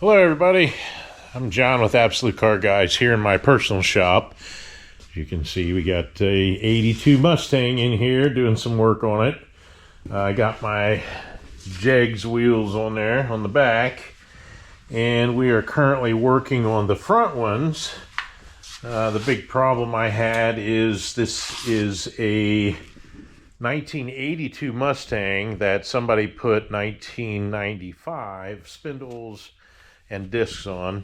Hello everybody, I'm John with Absolute Car Guys here in my personal shop. As you can see, we got a 82 Mustang in here doing some work on it. I got my jegs wheels on there on the back, and we are currently working on the front ones. The big problem I had is this is a 1982 Mustang that somebody put 1995 spindles and discs on.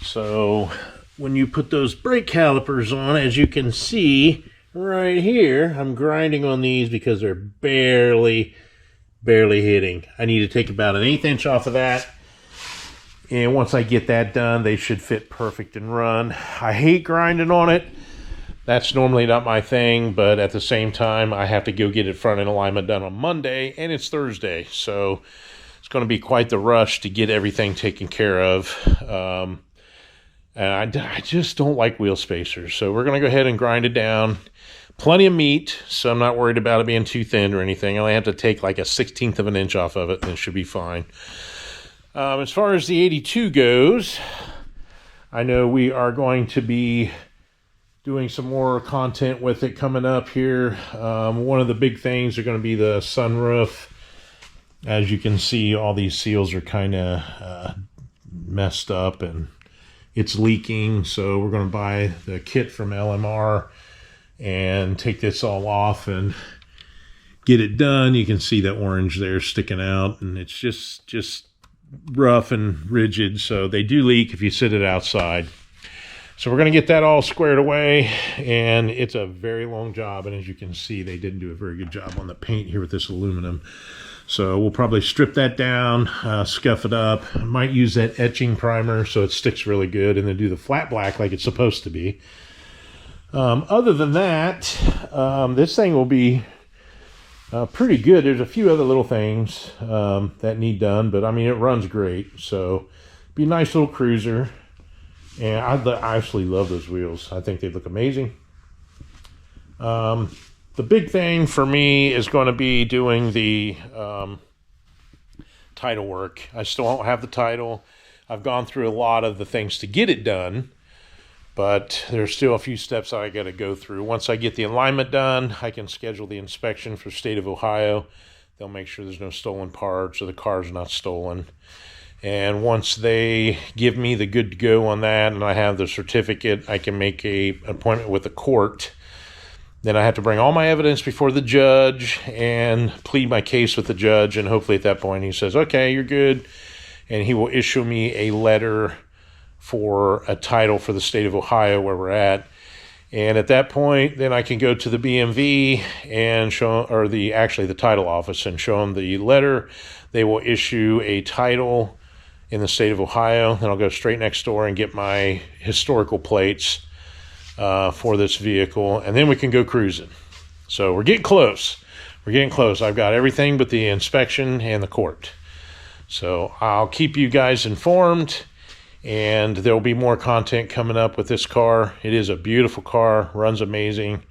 So when you put those brake calipers on, as you can see right here, I'm grinding on these because they're barely hitting. I need to take about an 1/8 inch off of that, and once I get that done, they should fit perfect and run. I hate grinding on it. That's normally not my thing, but at the same time, I have to go get it front end alignment done on Monday, and it's Thursday, so it's going to be quite the rush to get everything taken care of. And I just don't like wheel spacers, so we're going to go ahead and grind it down. Plenty of meat, so I'm not worried about it being too thin or anything. I only have to take like a 1/16 of an inch off of it, and it should be fine. As far as the 82 goes, I know we are going to be doing some more content with it coming up here. One of the big things are going to be the sunroof. As you can see, all these seals are kind of messed up and it's leaking, so we're going to buy the kit from LMR and take this all off and get it done. You can see that orange there sticking out, and it's just rough and rigid, so they do leak if you sit it outside. So we're going to get that all squared away, and it's a very long job, and as you can see, they didn't do a very good job on the paint here with this aluminum. So we'll probably strip that down, scuff it up. I might use that etching primer so it sticks really good, and then do the flat black like it's supposed to be. Other than that, this thing will be pretty good. There's a few other little things that need done, but I mean, it runs great. So be a nice little cruiser. And I absolutely love those wheels. I think they look amazing. The big thing for me is going to be doing the title work. I still don't have the title. I've gone through a lot of the things to get it done, but there's still a few steps I got to go through. Once I get the alignment done, I can schedule the inspection for state of Ohio. They'll make sure there's no stolen parts or the car's not stolen. And once they give me the good to go on that and I have the certificate, I can make an appointment with the court. Then I have to bring all my evidence before the judge and plead my case with the judge. And hopefully at that point he says, okay, you're good. And he will issue me a letter for a title for the state of Ohio where we're at. And at that point, then I can go to the BMV and show, or the title office, and show them the letter. They will issue a title in the state of Ohio. Then I'll go straight next door and get my historical plates for this vehicle, and then we can go cruising. So we're getting close. I've got everything but the inspection and the court. So I'll keep you guys informed, and there'll be more content coming up with this car. It is a beautiful car, runs amazing.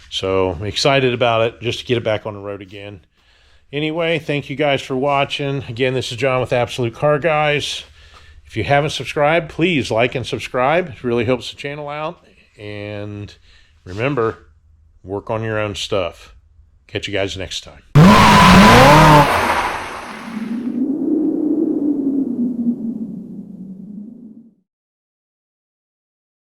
So I'm excited about it, just to get it back on the road again. Anyway, thank you guys for watching. Again, this is John with Absolute Car Guys. If you haven't subscribed, please like and subscribe. It really helps the channel out. And remember, work on your own stuff. Catch you guys next time.